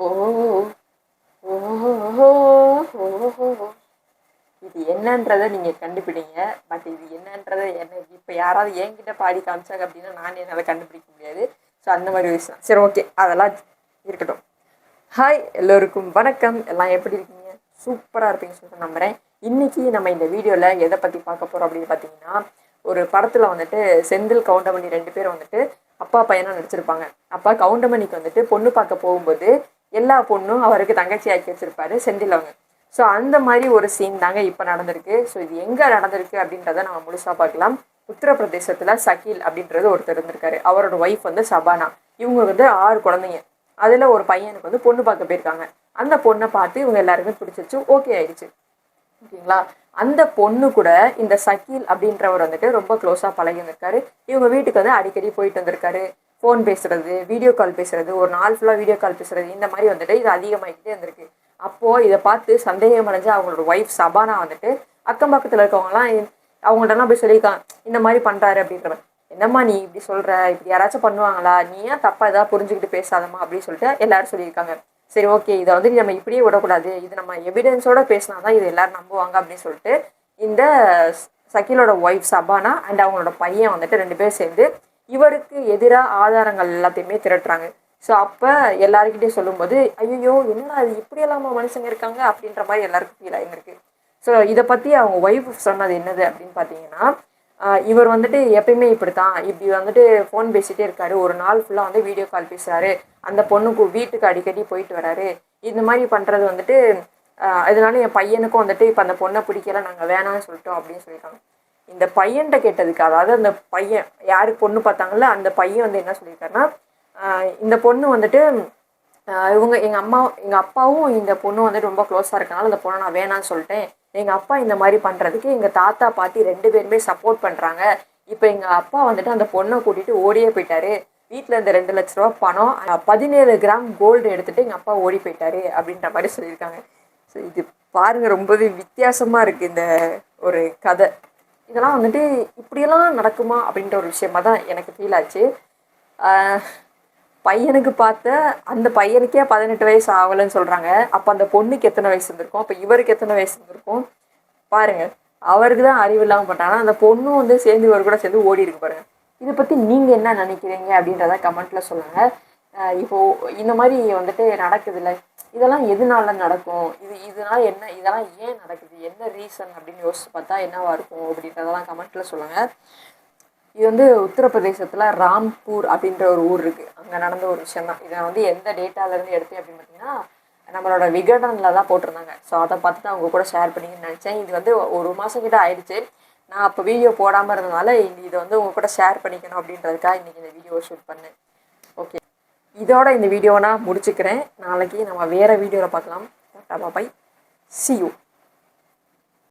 ஓ ஓஹோ இது என்னன்றதை நீங்கள் கண்டுபிடிங்க. பட் இது என்னன்றதை எனக்கு இப்போ யாராவது என்கிட்ட பாடி காமிச்சாங்க அப்படின்னா நான் என்னால் கண்டுபிடிக்க முடியாது. ஸோ அந்த மாதிரி விஷயம். சரி, ஓகே, அதெல்லாம் இருக்கட்டும். ஹாய் எல்லோருக்கும் வணக்கம். எல்லாம் எப்படி இருக்கீங்க? சூப்பராக இருப்பீங்கன்னு சொல்லிட்டு நம்புகிறேன். இன்றைக்கி நம்ம இந்த வீடியோவில் எதை பற்றி பார்க்க போகிறோம் அப்படின்னு பார்த்தீங்கன்னா, ஒரு படத்தில் வந்துட்டு செந்தில் கவுண்டமணி 2 பேர் வந்துட்டு அப்பா பையனாக நடிச்சிருப்பாங்க. அப்பா கவுண்டமணிக்கு வந்துட்டு பொண்ணு பார்க்க போகும்போது எல்லா பொண்ணும் அவருக்கு தங்கச்சி ஆக்கி வச்சுருப்பாரு செந்தில் அவங்க. ஸோ அந்த மாதிரி ஒரு சீன் தாங்க இப்போ நடந்திருக்கு. ஸோ இது எங்கே நடந்திருக்கு அப்படின்றத நம்ம முழுசாக பார்க்கலாம். உத்தரப்பிரதேசத்தில் சக்கீல் அப்படின்றது ஒருத்தர் இருந்திருக்காரு. அவரோட ஒய்ஃப் வந்து சபானா. இவங்களுக்கு வந்து 6 குழந்தைங்க. அதில் ஒரு பையனுக்கு வந்து பொண்ணு பார்க்க போயிருக்காங்க. அந்த பொண்ணை பார்த்து இவங்க எல்லாருமே பிடிச்சிருச்சு, ஓகே ஆயிடுச்சு. ஓகேங்களா? அந்த பொண்ணு கூட இந்த சக்கீல் அப்படின்றவர் வந்துட்டு ரொம்ப க்ளோஸாக பழகி வந்திருக்காரு. இவங்க வீட்டுக்கு வந்து அடிக்கடி போயிட்டு வந்திருக்காரு. ஃபோன் பேசுறது, வீடியோ கால் பேசுறது, ஒரு நாள் ஃபுல்லாக வீடியோ கால் பேசுறது, இந்த மாதிரி வந்துட்டு இது அதிகமாகிக்கிட்டே இருந்திருக்கு. அப்போது இதை பார்த்து சந்தேகம் அடைஞ்சு அவங்களோட ஒய்ஃப் சபானா வந்துட்டு அக்கம் பக்கத்தில் இருக்கவங்கலாம் அவங்கள்ட்டலாம் போய் சொல்லியிருக்காங்க, இந்த மாதிரி பண்ணுறாரு அப்படின்ற. என்னம்மா நீ இப்படி சொல்கிற, இப்படி யாராச்சும் பண்ணுவாங்களா, நீ ஏன் தப்பாக ஏதாவது புரிஞ்சுக்கிட்டு பேசாதம்மா அப்படின்னு சொல்லிட்டு எல்லாரும் சொல்லியிருக்காங்க. சரி, ஓகே, இதை வந்து நம்ம இப்படியே விடக்கூடாது, இது நம்ம எவிடன்ஸோட பேசினா தான் இது எல்லாரும் நம்புவாங்க அப்படின்னு சொல்லிட்டு இந்த சக்கீலோட ஒய்ஃப் சபானா அண்ட் அவங்களோட பையன் வந்துட்டு 2 பேர் சேர்ந்து இவருக்கு எதிராக ஆதாரங்கள் எல்லாத்தையுமே திரட்டுறாங்க. ஸோ அப்போ எல்லாருக்கிட்டையும் சொல்லும்போது, ஐயோ என்னடா அது இப்படியெல்லாம் மனுஷங்க இருக்காங்க அப்படின்ற மாதிரி எல்லாருக்கும் ஃபீல் ஆகிருக்கு. ஸோ இதை பற்றி அவங்க ஒய்ஃப் சொன்னது என்னது அப்படின்னு பார்த்தீங்கன்னா, இவர் வந்துட்டு எப்பயுமே இப்படி தான், இப்படி வந்துட்டு ஃபோன் பேசிகிட்டே இருக்காரு, ஒரு நாள் ஃபுல்லாக வந்து வீடியோ கால் பேசுகிறாரு, அந்த பொண்ணுக்கு வீட்டுக்கு அடிக்கடி போயிட்டு வராரு, இந்த மாதிரி பண்ணுறது வந்துட்டு அதனால என் பையனுக்கும் வந்துட்டு இப்போ அந்த பொண்ணை பிடிக்கல, நாங்கள் வேணாம்னு சொல்லிட்டோம் அப்படின்னு சொல்லியிருக்காங்க. இந்த பையன்கிட்ட கேட்டதுக்கு, அதாவது அந்த பையன் யாருக்கு பொண்ணு பார்த்தாங்கல்ல அந்த பையன் வந்து என்ன சொல்லியிருக்காருன்னா, இந்த பொண்ணு வந்துட்டு எங்கள் அப்பாவும் இந்த பொண்ணு வந்துட்டு ரொம்ப க்ளோஸாக இருக்கனால அந்த பொண்ணை நான் வேணான்னு சொல்லிட்டேன். எங்கள் அப்பா இந்த மாதிரி பண்ணுறதுக்கு எங்கள் தாத்தா பாட்டி 2 பேருமே சப்போர்ட் பண்ணுறாங்க. இப்போ எங்கள் அப்பா வந்துட்டு அந்த பொண்ணை கூட்டிகிட்டு ஓடியே போயிட்டாரு. வீட்டில் இந்த 2 லட்ச ரூபா பணம், 17 கிராம் கோல்டு எடுத்துகிட்டு எங்கள் அப்பா ஓடி போயிட்டாரு அப்படின்ற மாதிரி சொல்லியிருக்காங்க. ஸோ இது பாருங்கள், ரொம்பவே வித்தியாசமாக இருக்குது இந்த ஒரு கதை. இதெல்லாம் வந்துட்டு இப்படியெல்லாம் நடக்குமா அப்படின்ற ஒரு விஷயமா தான் எனக்கு ஃபீல் ஆச்சு. பையனுக்கு பார்த்த அந்த பையனுக்கே 18 வயசு ஆகலைன்னு சொல்கிறாங்க. அப்போ அந்த பொண்ணுக்கு எத்தனை வயசு இருந்திருக்கும், அப்போ இவருக்கு எத்தனை வயசு இருந்திருக்கும் பாருங்கள். அவருக்கு தான் அறிவு இல்லாமல் பண்ணாங்கன்னா அந்த பொண்ணும் வந்து சேர்ந்து இவர் கூட சேர்ந்து ஓடி இருக்கு பாருங்கள். இதை பற்றி நீங்கள் என்ன நினைக்கிறீங்க அப்படின்றத கமெண்ட்டில் சொல்லுங்கள். இப்போது இந்த மாதிரி வந்துட்டு நடக்குதுல்ல, இதெல்லாம் எதனால நடக்கும், இதனால் என்ன, இதெல்லாம் ஏன் நடக்குது, என்ன ரீசன் அப்படின்னு யோசிச்சு பார்த்தா என்னவாக இருக்கும் அப்படின்றதெல்லாம் கமெண்ட்டில் சொல்லுங்கள். இது வந்து உத்தரப்பிரதேசத்தில் ராம்பூர் அப்படின்ற ஒரு ஊர் இருக்குது. அங்கே நடந்த ஒரு விஷயம் தான். இதை வந்து எந்த டேட்டாலேருந்து எடுத்தேன் அப்படின்னு பார்த்தீங்கன்னா, நம்மளோட விகடனில் தான் போட்டிருந்தாங்க. ஸோ அதை பார்த்து தான் அவங்க கூட ஷேர் பண்ணிங்கன்னு நினச்சேன். இது வந்து 1 மாதம் கிட்ட ஆயிடுச்சு. நான் அப்போ வீடியோ போடாமல் இருந்ததுனால இதை வந்து உங்கள் கூட ஷேர் பண்ணிக்கணும் அப்படின்றதுக்காக இன்றைக்கி இந்த வீடியோவை ஷூட் பண்ணேன். ஓகே, இதோட இந்த வீடியோவை நான் முடிச்சுக்கிறேன். நாளைக்கு நம்ம வேறு வீடியோவில் பார்க்கலாம். டாடா, பாய், see you.